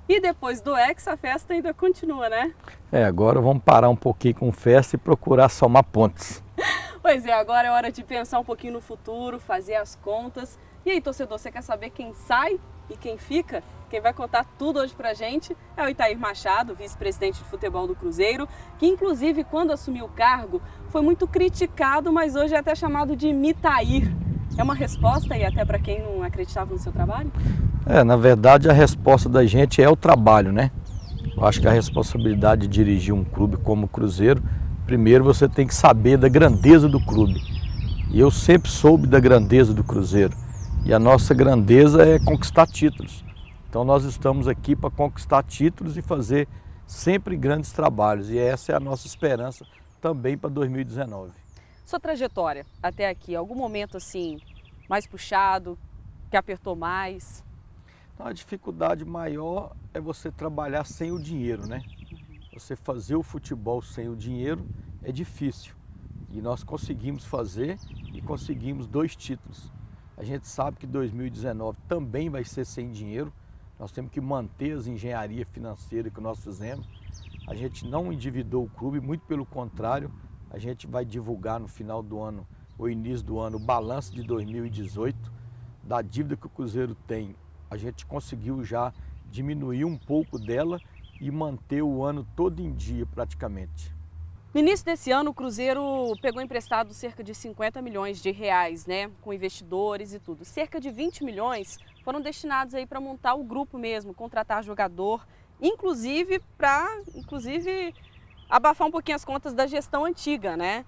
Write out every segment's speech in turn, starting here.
E depois do Hexa, a festa ainda continua, né? Agora vamos parar um pouquinho com festa e procurar somar pontos. Pois é, agora é hora de pensar um pouquinho no futuro, fazer as contas. E aí, torcedor, você quer saber quem sai e quem fica? Quem vai contar tudo hoje pra gente é o Itair Machado, vice-presidente de futebol do Cruzeiro, que inclusive quando assumiu o cargo foi muito criticado, mas hoje é até chamado de Mitair. É uma resposta e até para quem não acreditava no seu trabalho? Na verdade a resposta da gente é o trabalho, né? Eu acho que a responsabilidade de dirigir um clube como o Cruzeiro, primeiro você tem que saber da grandeza do clube. E eu sempre soube da grandeza do Cruzeiro. E a nossa grandeza é conquistar títulos. Então nós estamos aqui para conquistar títulos e fazer sempre grandes trabalhos. E essa é a nossa esperança também para 2019. Sua trajetória até aqui, algum momento assim mais puxado, que apertou mais? Então, a dificuldade maior é você trabalhar sem o dinheiro, né? Você fazer o futebol sem o dinheiro é difícil. E nós conseguimos fazer e conseguimos 2 títulos. A gente sabe que 2019 também vai ser sem dinheiro. Nós temos que manter as engenharias financeiras que nós fizemos. A gente não endividou o clube, muito pelo contrário. A gente vai divulgar no final do ano, ou início do ano, o balanço de 2018. Da dívida que o Cruzeiro tem, a gente conseguiu já diminuir um pouco dela e manter o ano todo em dia praticamente. No início desse ano, o Cruzeiro pegou emprestado cerca de 50 milhões de reais, né, com investidores e tudo. Cerca de 20 milhões foram destinados aí para montar o grupo mesmo, contratar jogador, inclusive para abafar um pouquinho as contas da gestão antiga, né?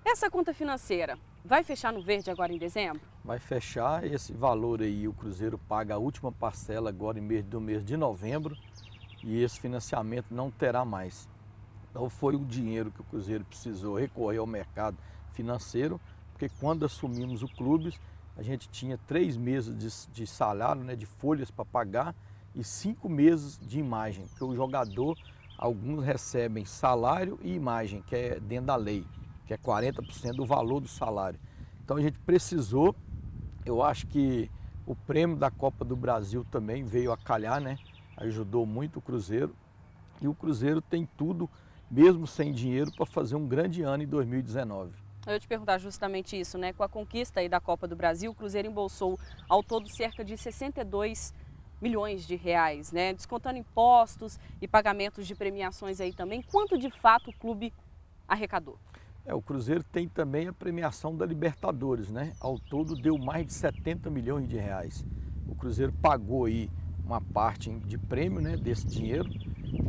Essa conta financeira vai fechar no verde agora em dezembro? Vai fechar esse valor aí, o Cruzeiro paga a última parcela agora no mês de novembro e esse financiamento não terá mais. Então foi o dinheiro que o Cruzeiro precisou recorrer ao mercado financeiro, porque quando assumimos o clube, a gente tinha 3 meses de salário, né, de folhas para pagar e 5 meses de imagem, porque o jogador, alguns recebem salário e imagem, que é dentro da lei, que é 40% do valor do salário. Então a gente precisou, eu acho que o prêmio da Copa do Brasil também veio a calhar, né? Ajudou muito o Cruzeiro e o Cruzeiro tem tudo, mesmo sem dinheiro, para fazer um grande ano em 2019. Eu ia te perguntar justamente isso, né? Com a conquista aí da Copa do Brasil, o Cruzeiro embolsou ao todo cerca de 62 milhões de reais, né? Descontando impostos e pagamentos de premiações aí também. Quanto de fato o clube arrecadou? O Cruzeiro tem também a premiação da Libertadores, né? Ao todo deu mais de 70 milhões de reais. O Cruzeiro pagou aí uma parte de prêmio, né, desse dinheiro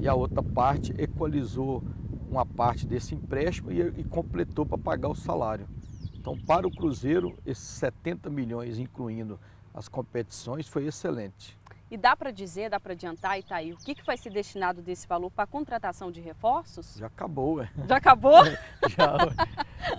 e a outra parte equalizou uma parte desse empréstimo e completou para pagar o salário. Então, para o Cruzeiro, esses 70 milhões, incluindo as competições, foi excelente. E dá para dizer, dá para adiantar, Itair, o que vai ser destinado desse valor para a contratação de reforços? Já acabou, Já acabou? Já,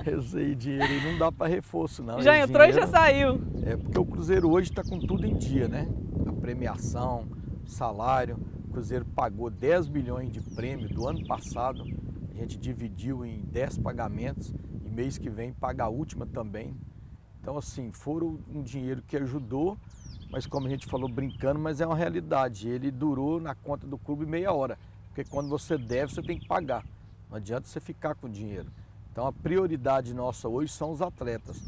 esse dinheiro aí não dá para reforço, não. Já esse entrou dinheiro, e já saiu. Porque o Cruzeiro hoje está com tudo em dia, né? A premiação, salário. O Cruzeiro pagou 10 milhões de prêmio do ano passado. A gente dividiu em 10 pagamentos e mês que vem paga a última também. Então, assim, foram um dinheiro que ajudou, mas como a gente falou brincando, mas é uma realidade. Ele durou na conta do clube meia hora, porque quando você deve, você tem que pagar. Não adianta você ficar com o dinheiro. Então a prioridade nossa hoje são os atletas.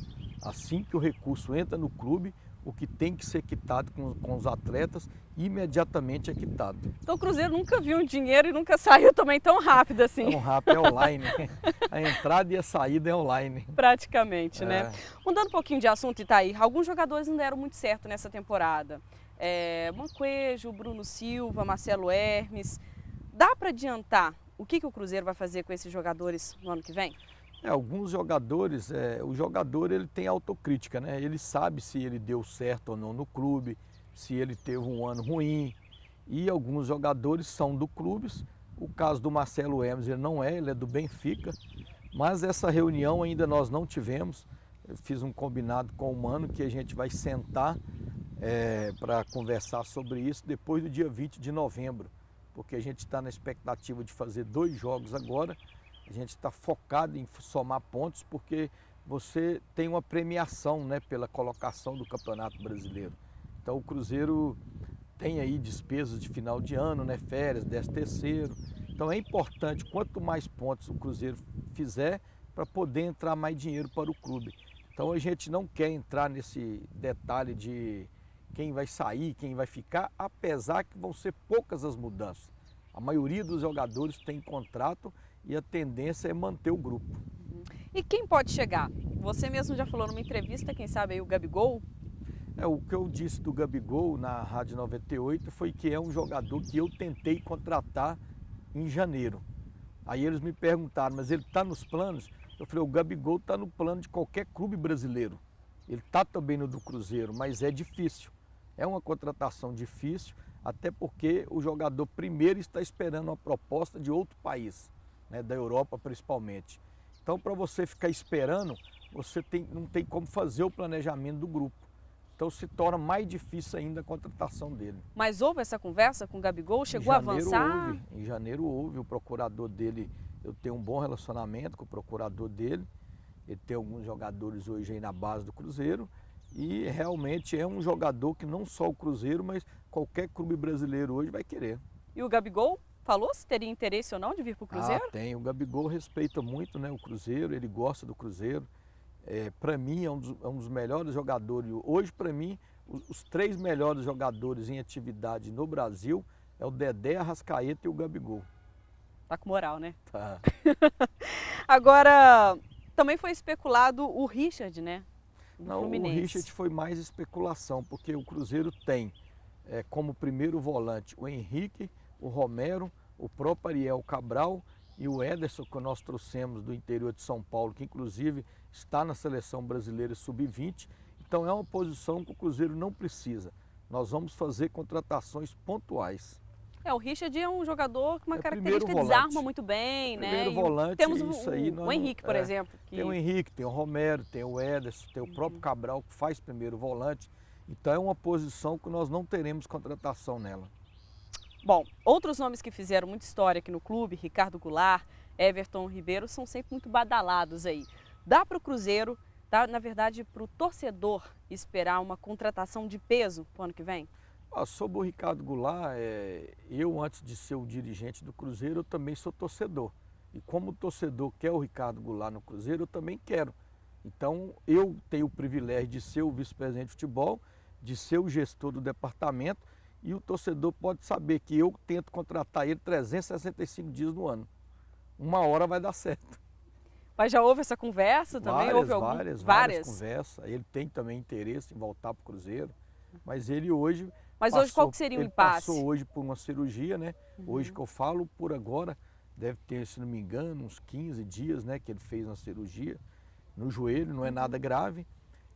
Assim que o recurso entra no clube, o que tem que ser quitado com os atletas, imediatamente é quitado. Então o Cruzeiro nunca viu um dinheiro e nunca saiu também tão rápido assim. Tão rápido, é online. A entrada e a saída é online. Praticamente, né? Mudando um pouquinho de assunto, Itair, alguns jogadores não deram muito certo nessa temporada. Manquejo, Bruno Silva, Marcelo Hermes. Dá para adiantar o que o Cruzeiro vai fazer com esses jogadores no ano que vem? Alguns jogadores, o jogador ele tem autocrítica, né? Ele sabe se ele deu certo ou não no clube, se ele teve um ano ruim. E alguns jogadores são do clube. O caso do Marcelo Hermes, ele não é, ele é do Benfica. Mas essa reunião ainda nós não tivemos. Eu fiz um combinado com o Mano que a gente vai sentar para conversar sobre isso depois do dia 20 de novembro. Porque a gente está na expectativa de fazer 2 jogos agora. A gente está focado em somar pontos porque você tem uma premiação, né, pela colocação do Campeonato Brasileiro. Então o Cruzeiro tem aí despesas de final de ano, né? Férias, 13º. Então é importante, quanto mais pontos o Cruzeiro fizer, para poder entrar mais dinheiro para o clube. Então a gente não quer entrar nesse detalhe de quem vai sair, quem vai ficar, apesar que vão ser poucas as mudanças. A maioria dos jogadores tem contrato e a tendência é manter o grupo. E quem pode chegar? Você mesmo já falou numa entrevista, quem sabe aí o Gabigol? O que eu disse do Gabigol na Rádio 98 foi que é um jogador que eu tentei contratar em janeiro. Aí eles me perguntaram, mas ele está nos planos? Eu falei, o Gabigol está no plano de qualquer clube brasileiro. Ele está também no do Cruzeiro, mas é difícil. É uma contratação difícil, até porque o jogador primeiro está esperando uma proposta de outro país, né, da Europa principalmente. Então, para você ficar esperando, você não tem como fazer o planejamento do grupo. Então, se torna mais difícil ainda a contratação dele. Mas houve essa conversa com o Gabigol? Chegou a avançar? Em janeiro houve, o procurador dele, eu tenho um bom relacionamento com o procurador dele. Ele tem alguns jogadores hoje aí na base do Cruzeiro. E realmente é um jogador que não só o Cruzeiro, mas qualquer clube brasileiro hoje vai querer. E o Gabigol falou se teria interesse ou não de vir para o Cruzeiro? Tem. O Gabigol respeita muito, né, o Cruzeiro, ele gosta do Cruzeiro. Para mim é um dos melhores jogadores. Hoje, para mim, os 3 melhores jogadores em atividade no Brasil é o Dedé, Arrascaeta e o Gabigol. Tá com moral, né? Tá. Agora, também foi especulado o Richard, né? Não, o Richard foi mais especulação, porque o Cruzeiro tem como primeiro volante o Henrique, o Romero, o próprio Ariel Cabral e o Ederson, que nós trouxemos do interior de São Paulo, que inclusive está na seleção brasileira sub-20. Então é uma posição que o Cruzeiro não precisa. Nós vamos fazer contratações pontuais. O Richard é um jogador com uma característica, volante. Desarma muito bem, primeiro né? Volante, temos isso aí. O Henrique, por exemplo. Que... Tem o Henrique, tem o Romero, tem o Ederson, tem o próprio Cabral, que faz primeiro volante. Então é uma posição que nós não teremos contratação nela. Bom, outros nomes que fizeram muita história aqui no clube, Ricardo Goulart, Everton Ribeiro, são sempre muito badalados aí. Dá para o Cruzeiro, dá na verdade para o torcedor esperar uma contratação de peso para o ano que vem? Sobre o Ricardo Goulart, eu antes de ser o dirigente do Cruzeiro, eu também sou torcedor. E como o torcedor quer o Ricardo Goulart no Cruzeiro, eu também quero. Então eu tenho o privilégio de ser o vice-presidente de futebol, de ser o gestor do departamento, e o torcedor pode saber que eu tento contratar ele 365 dias no ano. Uma hora vai dar certo. Mas já houve essa conversa também? Várias conversas. Ele tem também interesse em voltar para o Cruzeiro, mas ele hoje... Mas hoje qual que seria o impasse? Ele passou hoje por uma cirurgia, né? Hoje que eu falo, por agora, deve ter, se não me engano, uns 15 dias, né? Que ele fez uma cirurgia no joelho, não é nada grave.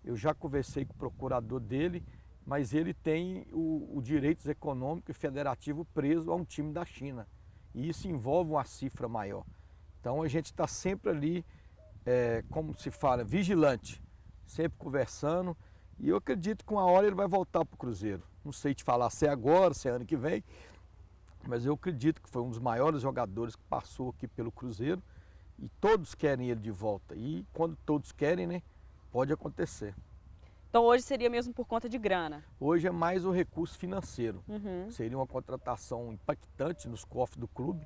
Eu já conversei com o procurador dele, mas ele tem o direitos econômico e federativo preso a um time da China. E isso envolve uma cifra maior. Então a gente está sempre ali, como se fala, vigilante, sempre conversando. E eu acredito que uma hora ele vai voltar para o Cruzeiro. Não sei te falar se é agora, se é ano que vem, mas eu acredito que foi um dos maiores jogadores que passou aqui pelo Cruzeiro e todos querem ele de volta. E quando todos querem, né, pode acontecer. Então hoje seria mesmo por conta de grana? Hoje é mais o recurso financeiro. Seria uma contratação impactante nos cofres do clube.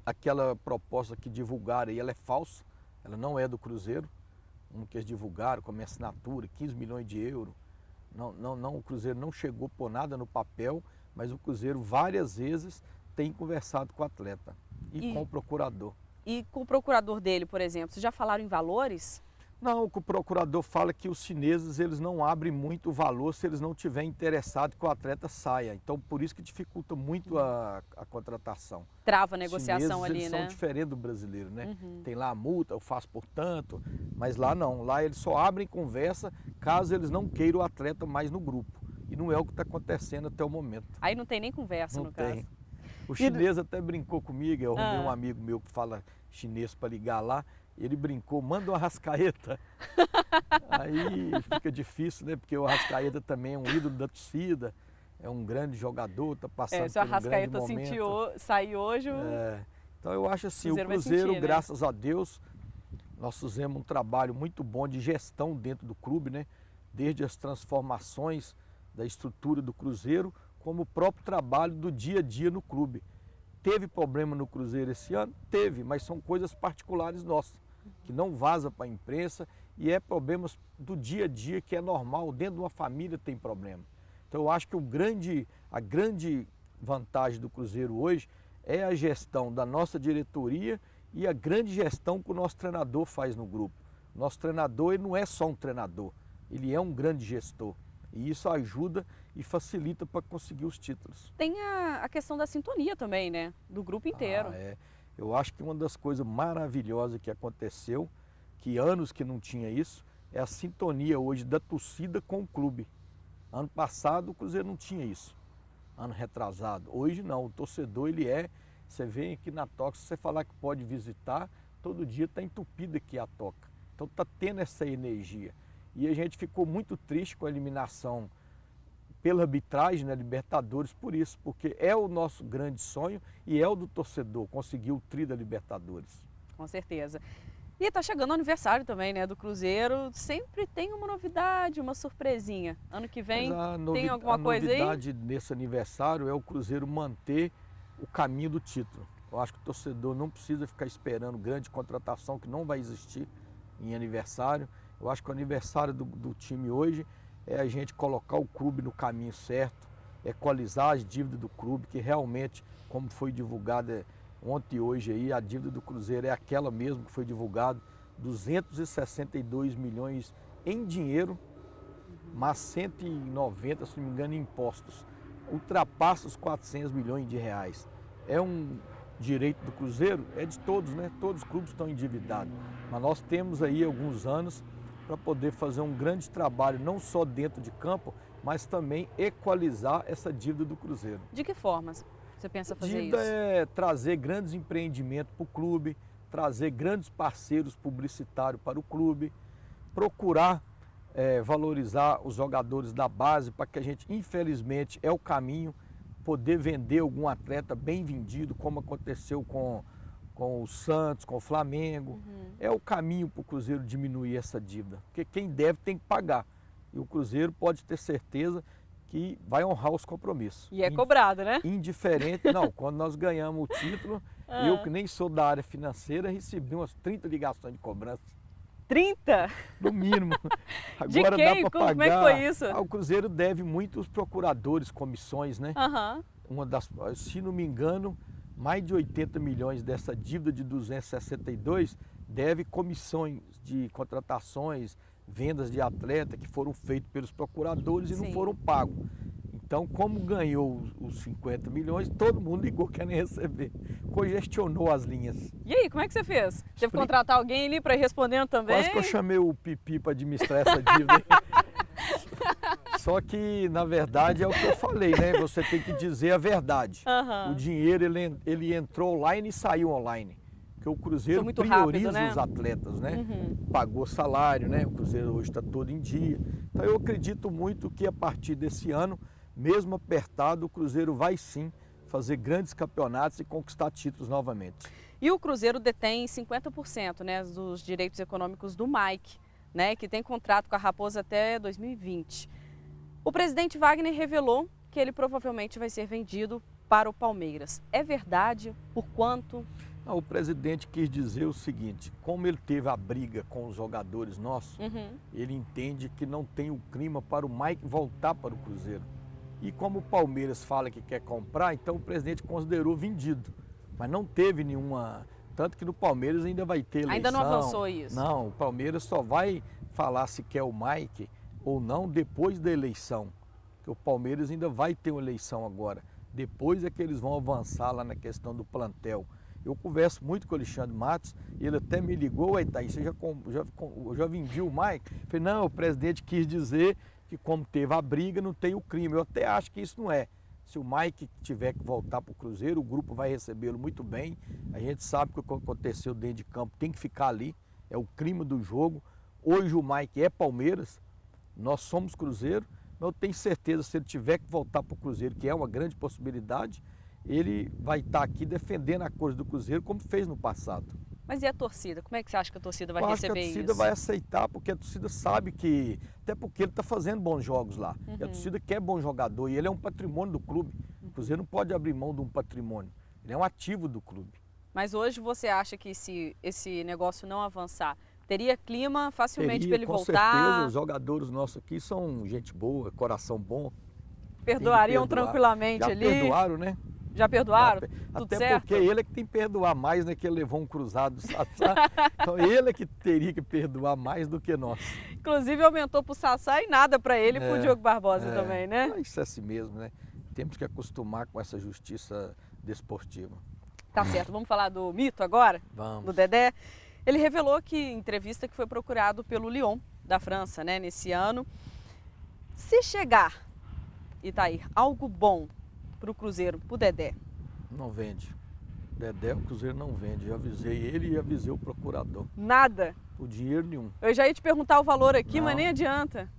Aquela proposta que divulgaram aí, ela é falsa, ela não é do Cruzeiro. Um que eles divulgaram com a minha assinatura, 15 milhões de euros. Não, o Cruzeiro não chegou por nada no papel, mas o Cruzeiro várias vezes tem conversado com o atleta e com o procurador. E com o procurador dele, por exemplo, vocês já falaram em valores? Não, o procurador fala que os chineses eles não abrem muito o valor se eles não estiverem interessados que o atleta saia. Então, por isso que dificulta muito a contratação. Trava a negociação ali, eles né? São diferentes do brasileiro, né? Tem lá a multa, eu faço por tanto, mas lá não. Lá eles só abrem conversa caso eles não queiram o atleta mais no grupo. E não é o que está acontecendo até o momento. Aí não tem nem conversa, no caso. O chinês até brincou comigo, eu arrumei um amigo meu que fala chinês para ligar lá. Ele brincou, manda o Arrascaeta. Aí fica difícil, né? Porque o Arrascaeta também é um ídolo da torcida, é um grande jogador, está passando se o Arrascaeta sair hoje... Então eu acho assim, o Cruzeiro, sentir, graças a Deus, nós fizemos um trabalho muito bom de gestão dentro do clube, né? Desde as transformações da estrutura do Cruzeiro, como o próprio trabalho do dia a dia no clube. Teve problema no Cruzeiro esse ano? Teve, mas são coisas particulares nossas, que não vaza para a imprensa e é problemas do dia a dia que é normal, dentro de uma família tem problema. Então eu acho que a grande vantagem do Cruzeiro hoje é a gestão da nossa diretoria e a grande gestão que o nosso treinador faz no grupo. Nosso treinador ele não é só um treinador, ele é um grande gestor. E isso ajuda e facilita para conseguir os títulos. Tem a questão da sintonia também, né? Do grupo inteiro. Eu acho que uma das coisas maravilhosas que aconteceu, que anos que não tinha isso, é a sintonia hoje da torcida com o clube. Ano passado o Cruzeiro não tinha isso, ano retrasado. Hoje não, o torcedor você vem aqui na Toca, se você falar que pode visitar, todo dia está entupida aqui a Toca. Então está tendo essa energia. E a gente ficou muito triste com a eliminação pela arbitragem na Libertadores por isso, porque é o nosso grande sonho e é o do torcedor, conseguir o tri da Libertadores. Com certeza. E está chegando o aniversário também, né, do Cruzeiro. Sempre tem uma novidade, uma surpresinha. Ano que vem tem alguma coisa aí? A novidade nesse aniversário é o Cruzeiro manter o caminho do título. Eu acho que o torcedor não precisa ficar esperando grande contratação que não vai existir em aniversário. Eu acho que o aniversário do time hoje é a gente colocar o clube no caminho certo, equalizar as dívidas do clube, que realmente, como foi divulgado ontem e hoje aí, a dívida do Cruzeiro é aquela mesmo que foi divulgado, 262 milhões em dinheiro, mas 190, se não me engano, em impostos. Ultrapassa os 400 milhões de reais. É um direito do Cruzeiro? É de todos, né? Todos os clubes estão endividados. Mas nós temos aí alguns anos para poder fazer um grande trabalho, não só dentro de campo, mas também equalizar essa dívida do Cruzeiro. De que forma você pensa fazer isso? A dívida é trazer grandes empreendimentos para o clube, trazer grandes parceiros publicitários para o clube, procurar valorizar os jogadores da base para que a gente, infelizmente, é o caminho, poder vender algum atleta bem vendido, como aconteceu com o Santos, com o Flamengo. É o caminho para o Cruzeiro diminuir essa dívida, porque quem deve tem que pagar. E o Cruzeiro pode ter certeza que vai honrar os compromissos. E é cobrado, né? Indiferente, não, quando nós ganhamos o título, eu que nem sou da área financeira, recebi umas 30 ligações de cobrança. 30? No mínimo. Agora de quem? Dá para pagar. Como é que foi isso? O Cruzeiro deve muito os procuradores, comissões, né? Se não me engano, mais de 80 milhões dessa dívida de 262 deve comissões de contratações, vendas de atleta que foram feitas pelos procuradores e não foram pagos. Então, como ganhou os 50 milhões, todo mundo ligou querendo receber. Congestionou as linhas. E aí, como é que você fez? Teve que contratar alguém ali para ir respondendo também? Quase que eu chamei o Pipi para administrar essa dívida. Só que, na verdade, é o que eu falei, né? Você tem que dizer a verdade. O dinheiro, ele entrou online e saiu online. Porque o Cruzeiro prioriza rápido, né? Os atletas, né? Pagou salário, né? O Cruzeiro hoje está todo em dia. Então, eu acredito muito que, a partir desse ano, mesmo apertado, o Cruzeiro vai sim fazer grandes campeonatos e conquistar títulos novamente. E o Cruzeiro detém 50%, né, dos direitos econômicos do Mike, né, que tem contrato com a Raposa até 2020. O presidente Wagner revelou que ele provavelmente vai ser vendido para o Palmeiras. É verdade? Por quanto? O presidente quis dizer o seguinte: como ele teve a briga com os jogadores nossos, ele entende que não tem o clima para o Mike voltar para o Cruzeiro. E como o Palmeiras fala que quer comprar, então o presidente considerou vendido. Mas não teve nenhuma... Tanto que no Palmeiras ainda vai ter eleição. Ainda não avançou isso? Não, o Palmeiras só vai falar se quer o Mike ou não depois da eleição. Porque o Palmeiras ainda vai ter uma eleição agora. Depois é que eles vão avançar lá na questão do plantel. Eu converso muito com o Alexandre Matos, e ele até me ligou: "Ué, Thaís, você já vendi o Mike?" Eu falei: "Não, o presidente quis dizer que como teve a briga, não tem o crime." Eu até acho que isso não é. Se o Mike tiver que voltar para o Cruzeiro, o grupo vai recebê-lo muito bem. A gente sabe que o que aconteceu dentro de campo tem que ficar ali, é o crime do jogo. Hoje o Mike é Palmeiras, nós somos Cruzeiro, mas eu tenho certeza, se ele tiver que voltar para o Cruzeiro, que é uma grande possibilidade, ele vai estar aqui defendendo a cor do Cruzeiro como fez no passado. Mas e a torcida? Como é que você acha que a torcida vai Eu acho que receber a torcida isso? vai aceitar, porque a torcida sabe que, até porque ele está fazendo bons jogos lá. E a torcida quer bom jogador, e ele é um patrimônio do clube. O Cruzeiro não pode abrir mão de um patrimônio, ele é um ativo do clube. Mas hoje você acha que se esse negócio não avançar, teria clima facilmente para ele Com voltar? certeza, os jogadores nossos aqui são gente boa, coração bom. Perdoariam Tem que perdoar. tranquilamente Já ali? perdoaram, né? Já perdoaram? Tudo Até certo? porque ele é que tem que perdoar mais, né? Que ele levou um cruzado do Sassá. Então ele é que teria que perdoar mais do que nós. Inclusive aumentou para o Sassá e nada para ele e para o Diogo Barbosa também, né? Isso é assim mesmo, né? Temos que acostumar com essa justiça desportiva. Tá certo, vamos falar do mito agora? Vamos. Do Dedé. Ele revelou que em entrevista que foi procurado pelo Lyon da França, né, nesse ano. Se chegar, Itair, algo bom para o Cruzeiro, para o Dedé? Não vende. Dedé, o Cruzeiro não vende. Eu avisei ele e avisei o procurador. Nada? Por dinheiro nenhum. Eu já ia te perguntar o valor aqui, Não. mas nem adianta.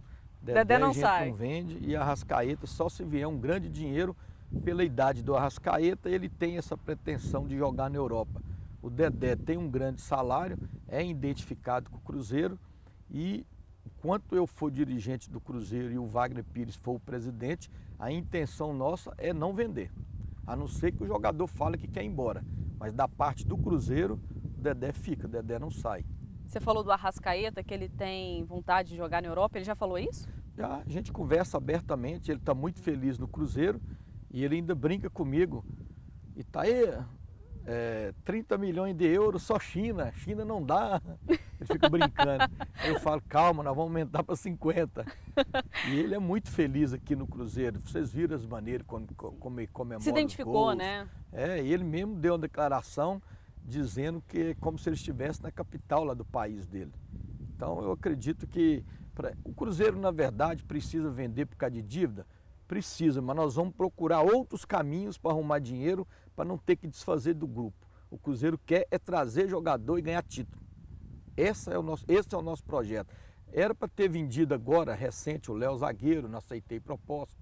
Dedé não a gente sai. não vende, e a Arrascaeta só se vier um grande dinheiro. Pela idade do Arrascaeta, ele tem essa pretensão de jogar na Europa. O Dedé tem um grande salário, é identificado com o Cruzeiro, e enquanto eu for dirigente do Cruzeiro e o Wagner Pires for o presidente, a intenção nossa é não vender. A não ser que o jogador fale que quer ir embora. Mas da parte do Cruzeiro, o Dedé fica, o Dedé não sai. Você falou do Arrascaeta, que ele tem vontade de jogar na Europa, ele já falou isso? Já a gente conversa abertamente, ele está muito feliz no Cruzeiro e ele ainda brinca comigo. E tá aí, 30 milhões de euros só China não dá. Ele fica brincando. Aí eu falo, calma, nós vamos aumentar para 50. E ele é muito feliz aqui no Cruzeiro. Vocês viram as maneiras como ele comemora. Se identificou, os gols. né? Ele mesmo deu uma declaração dizendo que é como se ele estivesse na capital lá do país dele. Então eu acredito que o Cruzeiro, na verdade, precisa vender por causa de dívida? Precisa, mas nós vamos procurar outros caminhos para arrumar dinheiro para não ter que desfazer do grupo. O Cruzeiro quer é trazer jogador e ganhar título. Esse é o nosso projeto. Era para ter vendido agora, recente, o Léo zagueiro, não aceitei proposta.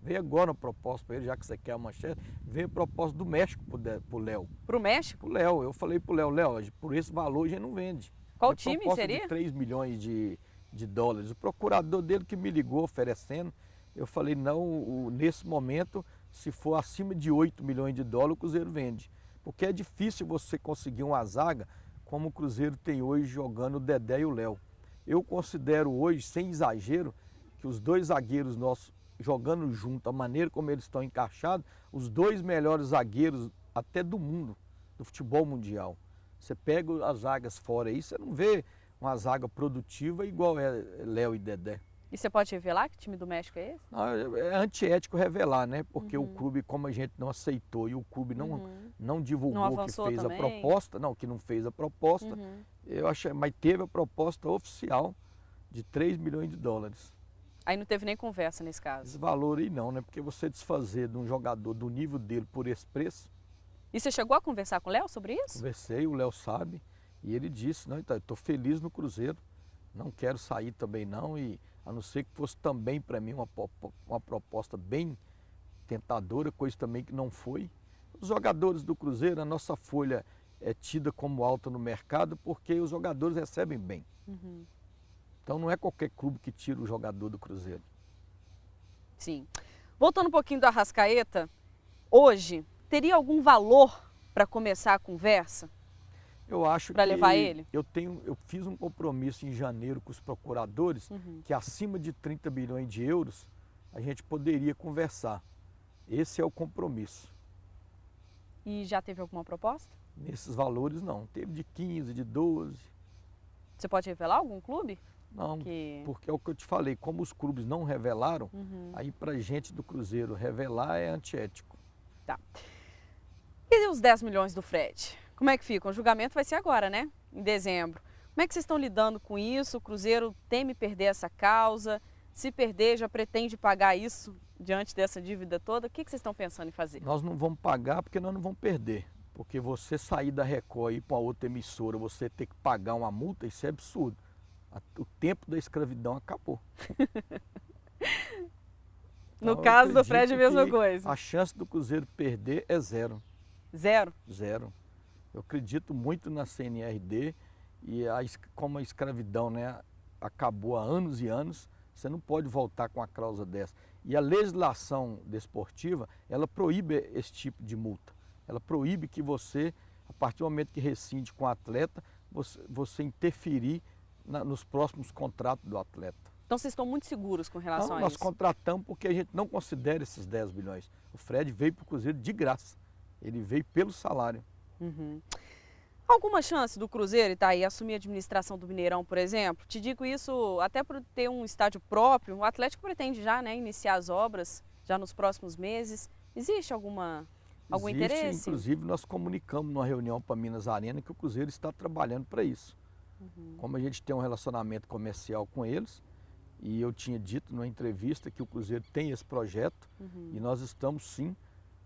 Veio agora uma proposta para ele, já que você quer a manchete, veio a proposta do México para o Léo. Para o México? Para o Léo. Eu falei para o Léo, por esse valor a gente não vende. Qual time seria? De 3 milhões de dólares. O procurador dele que me ligou oferecendo, eu falei, não, nesse momento, se for acima de 8 milhões de dólares, o Cruzeiro vende. Porque é difícil você conseguir uma zaga como o Cruzeiro tem hoje jogando o Dedé e o Léo. Eu considero hoje, sem exagero, que os dois zagueiros nossos jogando junto, a maneira como eles estão encaixados, os dois melhores zagueiros até do mundo, do futebol mundial. Você pega as zagas fora aí, você não vê uma zaga produtiva igual é Léo e Dedé. E você pode revelar que time do México é esse? Não, é antiético revelar, né? Porque o clube, como a gente não aceitou e o clube não divulgou que fez também. a proposta, que não fez a proposta, eu achei, mas teve a proposta oficial de 3 milhões de dólares. Aí não teve nem conversa nesse caso. Esse valor aí não, né? Porque você desfazer de um jogador do nível dele por esse preço. E você chegou a conversar com o Léo sobre isso? Conversei, o Léo sabe, e ele disse, não, então, eu estou feliz no Cruzeiro, não quero sair também não, e a não ser que fosse também para mim uma proposta bem tentadora, coisa também que não foi. Os jogadores do Cruzeiro, a nossa folha é tida como alta no mercado porque os jogadores recebem bem. Então não é qualquer clube que tira o jogador do Cruzeiro. Sim. Voltando um pouquinho do Arrascaeta, hoje teria algum valor para começar a conversa? Eu acho para levar ele? Eu fiz um compromisso em janeiro com os procuradores que acima de 30 bilhões de euros a gente poderia conversar. Esse é o compromisso. E já teve alguma proposta? Nesses valores não. Teve de 15, de 12. Você pode revelar algum clube? Não, porque é o que eu te falei, como os clubes não revelaram, aí pra gente do Cruzeiro revelar é antiético. Tá. E os 10 milhões do Fred? Como é que fica? O julgamento vai ser agora, né? Em dezembro. Como é que vocês estão lidando com isso? O Cruzeiro teme perder essa causa? Se perder, já pretende pagar isso diante dessa dívida toda? O que vocês estão pensando em fazer? Nós não vamos pagar porque nós não vamos perder. Porque você sair da Record e ir para outra emissora, você ter que pagar uma multa, isso é absurdo. O tempo da escravidão acabou. No Então, caso do Fred, a mesma coisa. A chance do Cruzeiro perder é zero. Zero? Zero. Eu acredito muito na CNRD e como a escravidão, né, acabou há anos e anos, você não pode voltar com a cláusula dessa. E a legislação desportiva, ela proíbe esse tipo de multa. Ela proíbe que você, a partir do momento que rescinde com o atleta, você interferir nos próximos contratos do atleta. Então vocês estão muito seguros com relação a Nós isso? contratamos porque a gente não considera esses 10 bilhões. O Fred veio para o Cruzeiro de graça. Ele veio pelo salário. Uhum. Alguma chance do Cruzeiro, Itaí, assumir a administração do Mineirão, por exemplo? Te digo isso até por ter um estádio próprio. O Atlético pretende já, né, iniciar as obras já nos próximos meses. Existe algum interesse? Inclusive, nós comunicamos numa reunião para Minas Arena que o Cruzeiro está trabalhando para isso. Como a gente tem um relacionamento comercial com eles, e eu tinha dito numa entrevista que o Cruzeiro tem esse projeto, e nós estamos sim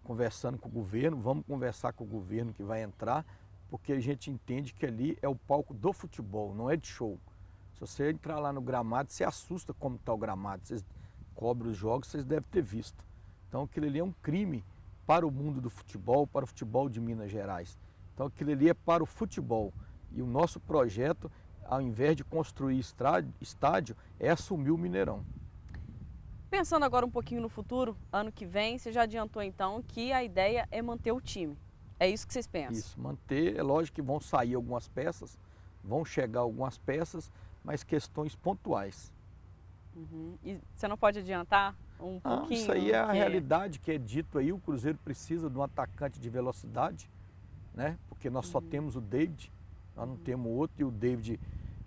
conversando com o governo, vamos conversar com o governo que vai entrar, porque a gente entende que ali é o palco do futebol, não é de show. Se você entrar lá no gramado, você assusta como está o gramado. Vocês cobrem os jogos, vocês devem ter visto. Então aquilo ali é um crime para o mundo do futebol, para o futebol de Minas Gerais. Então aquilo ali é para o futebol. E o nosso projeto, ao invés de construir estádio, é assumir o Mineirão. Pensando agora um pouquinho no futuro, ano que vem, você já adiantou então que a ideia é manter o time. É isso que vocês pensam? Isso, manter. É lógico que vão sair algumas peças, vão chegar algumas peças, mas questões pontuais. E você não pode adiantar um pouquinho? Isso aí é a realidade que é dito aí. O Cruzeiro precisa de um atacante de velocidade, né? Porque nós só temos o David, nós não temos outro, e o David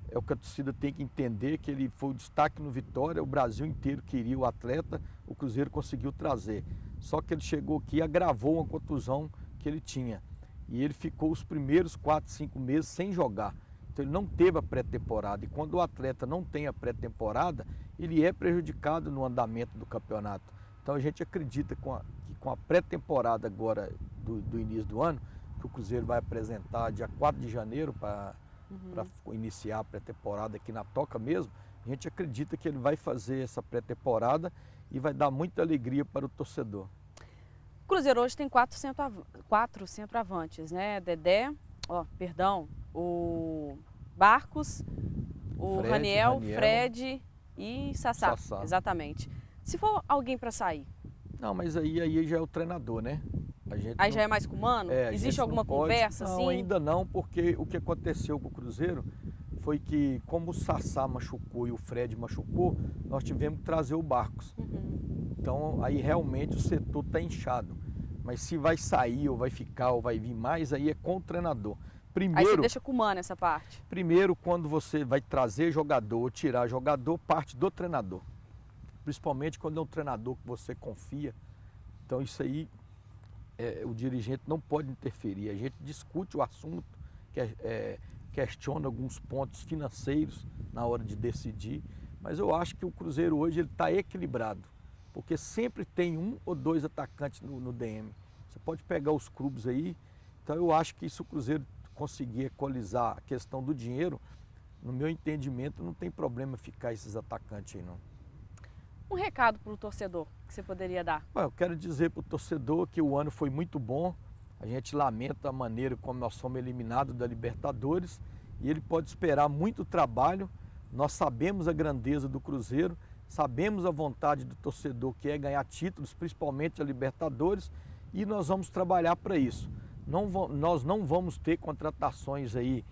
é o que a torcida tem que entender, que ele foi o destaque no Vitória, o Brasil inteiro queria o atleta, o Cruzeiro conseguiu trazer. Só que ele chegou aqui e agravou uma contusão que ele tinha. E ele ficou os primeiros 4, 5 meses sem jogar. Então ele não teve a pré-temporada. E quando o atleta não tem a pré-temporada, ele é prejudicado no andamento do campeonato. Então a gente acredita que com a pré-temporada agora do início do ano, que o Cruzeiro vai apresentar dia 4 de janeiro para iniciar a pré-temporada aqui na Toca mesmo, a gente acredita que ele vai fazer essa pré-temporada e vai dar muita alegria para o torcedor. O Cruzeiro hoje tem 4 centroavantes, né? O Barcos, o Raniel, Fred e Sassá. Exatamente. Se for alguém para sair? Não, mas aí já é o treinador, né? Aí já é mais com o Mano? Existe alguma conversa assim? Não, ainda não, porque o que aconteceu com o Cruzeiro foi que, como o Sassá machucou e o Fred machucou, nós tivemos que trazer o Barcos. Então aí realmente o setor está inchado. Mas se vai sair ou vai ficar ou vai vir mais, aí é com o treinador. Aí você deixa com o Mano essa parte? Primeiro, quando você vai trazer jogador ou tirar jogador, parte do treinador. Principalmente quando é um treinador que você confia. Então isso aí, o dirigente não pode interferir. A gente discute o assunto, questiona alguns pontos financeiros na hora de decidir. Mas eu acho que o Cruzeiro hoje está equilibrado. Porque sempre tem 1 ou 2 atacantes no DM. Você pode pegar os clubes aí. Então eu acho que se o Cruzeiro conseguir equalizar a questão do dinheiro, no meu entendimento não tem problema ficar esses atacantes aí não. Um recado para o torcedor que você poderia dar? Eu quero dizer para o torcedor que o ano foi muito bom. A gente lamenta a maneira como nós fomos eliminados da Libertadores e ele pode esperar muito trabalho. Nós sabemos a grandeza do Cruzeiro, sabemos a vontade do torcedor que é ganhar títulos, principalmente a Libertadores, e nós vamos trabalhar para isso. Nós não vamos ter contratações aí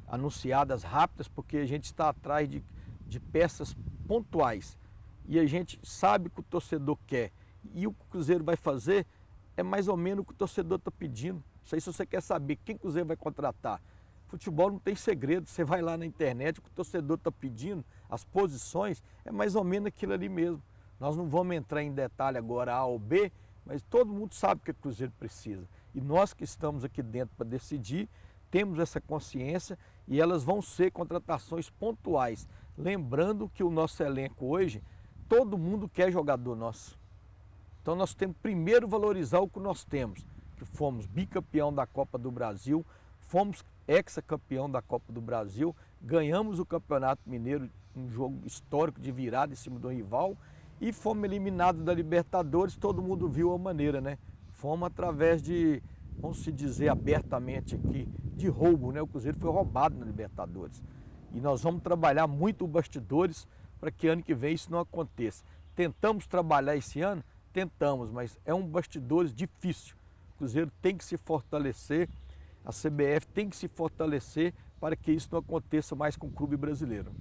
anunciadas rápidas, porque a gente está atrás de peças pontuais. E a gente sabe que o torcedor quer. E o que o Cruzeiro vai fazer é mais ou menos o que o torcedor está pedindo. Isso aí, se você quer saber quem o Cruzeiro vai contratar. Futebol não tem segredo, você vai lá na internet, o que o torcedor está pedindo, as posições, é mais ou menos aquilo ali mesmo. Nós não vamos entrar em detalhe agora A ou B, mas todo mundo sabe o que o Cruzeiro precisa. E nós que estamos aqui dentro para decidir, temos essa consciência e elas vão ser contratações pontuais. Lembrando que o nosso elenco hoje, todo mundo quer jogador nosso. Então nós temos primeiro valorizar o que nós temos, que fomos bicampeão da Copa do Brasil, fomos ex-campeão da Copa do Brasil, ganhamos o Campeonato Mineiro, um jogo histórico de virada em cima do rival, e fomos eliminados da Libertadores, todo mundo viu a maneira, né? Fomos através de vamos se dizer abertamente aqui, de roubo, né? O Cruzeiro foi roubado na Libertadores. E nós vamos trabalhar muito os bastidores para que ano que vem isso não aconteça. Tentamos trabalhar esse ano? Tentamos, mas é um bastidores difícil. O Cruzeiro tem que se fortalecer, a CBF tem que se fortalecer para que isso não aconteça mais com o clube brasileiro.